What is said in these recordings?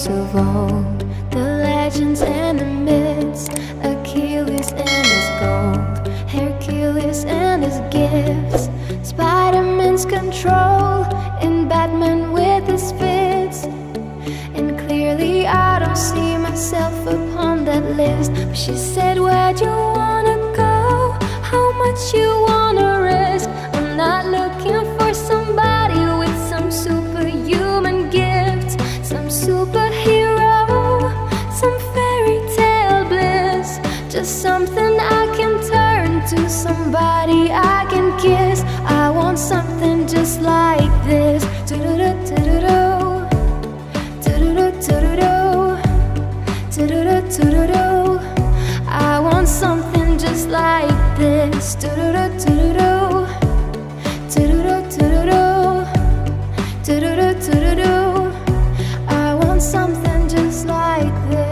books of old, the legends and the myths, Achilles and his gold, Hercules and his gifts, Spider-Man's control, and Batman with his fits. And clearly I don't see myself upon that list. But she said, where'd you wanna go? How much you wanna risk? I'm not looking for somebody with some superhuman gift, some superhero, some fairy tale bliss. Just something I can turn to, somebody I can kiss. I want something just like this. I want something just like this.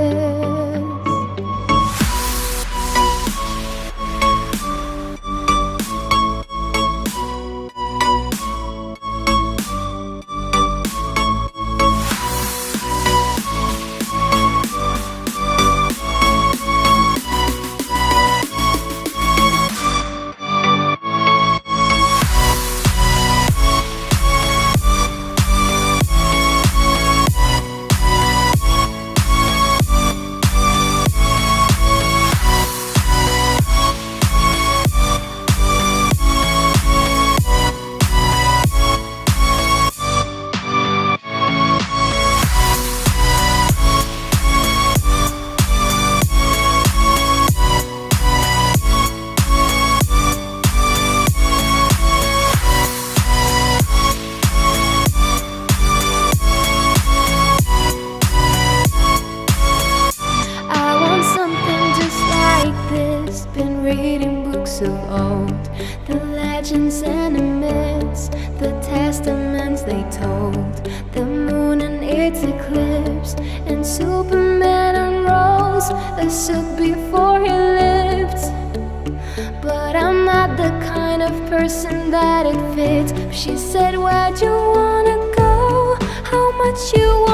I want something just like this. Been reading books of old, the legends and the myths, the testaments they told, the moon and its eclipse, and Superman unrolls a suit before he lived. But I'm not the kind of person that it fits. She said, where'd you wanna go? How much you want?